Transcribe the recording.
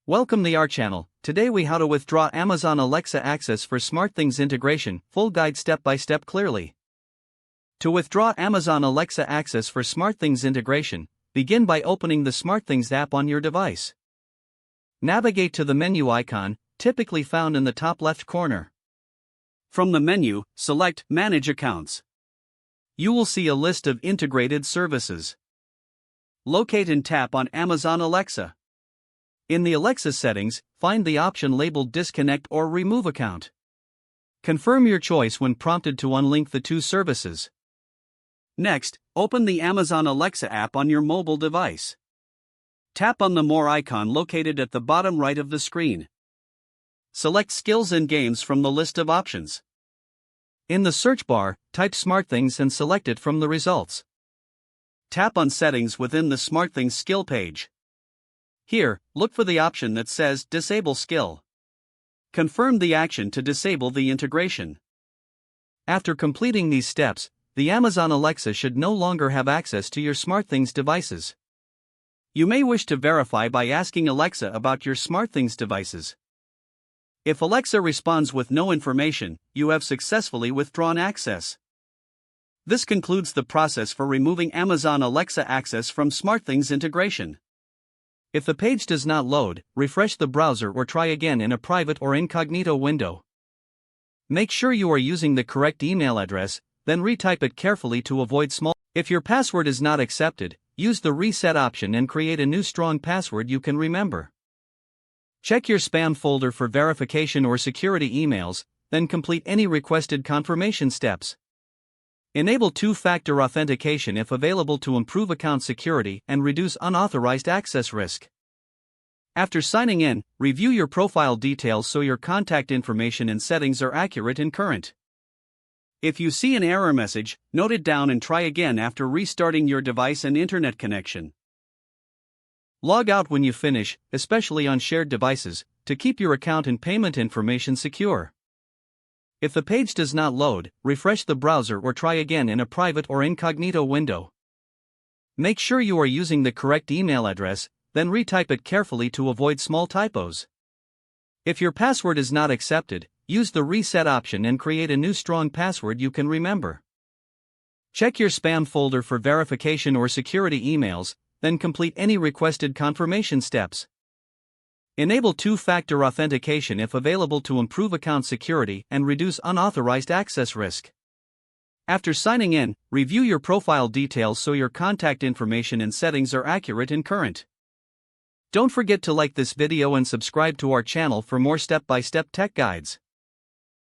Welcome to our channel. Today we how to withdraw Amazon Alexa access for SmartThings integration, full guide step by step clearly. To withdraw Amazon Alexa access for SmartThings integration, begin by opening the SmartThings app on your device. Navigate to the menu icon, typically found in the top left corner. From the menu, select Manage Accounts. You will see a list of integrated services. Locate and tap on Amazon Alexa. In the Alexa settings, find the option labeled Disconnect or Remove Account. Confirm your choice when prompted to unlink the two services. Next, open the Amazon Alexa app on your mobile device. Tap on the More icon located at the bottom right of the screen. Select Skills and Games from the list of options. In the search bar, type SmartThings and select it from the results. Tap on Settings within the SmartThings skill page. Here, look for the option that says Disable Skill. Confirm the action to disable the integration. After completing these steps, the Amazon Alexa should no longer have access to your SmartThings devices. You may wish to verify by asking Alexa about your SmartThings devices. If Alexa responds with no information, you have successfully withdrawn access. This concludes the process for removing Amazon Alexa access from SmartThings integration. If the page does not load, refresh the browser or try again in a private or incognito window. Make sure you are using the correct email address, then retype it carefully to avoid small. If your password is not accepted, use the reset option and create a new strong password you can remember. Check your spam folder for verification or security emails, then complete any requested confirmation steps. Enable two-factor authentication if available to improve account security and reduce unauthorized access risk. After signing in, review your profile details so your contact information and settings are accurate and current. If you see an error message, note it down and try again after restarting your device and internet connection. Log out when you finish, especially on shared devices, to keep your account and payment information secure. If the page does not load, refresh the browser or try again in a private or incognito window. Make sure you are using the correct email address, then retype it carefully to avoid small typos. If your password is not accepted, use the reset option and create a new strong password you can remember. Check your spam folder for verification or security emails, then complete any requested confirmation steps. Enable two-factor authentication if available to improve account security and reduce unauthorized access risk. After signing in, review your profile details so your contact information and settings are accurate and current. Don't forget to like this video and subscribe to our channel for more step-by-step tech guides.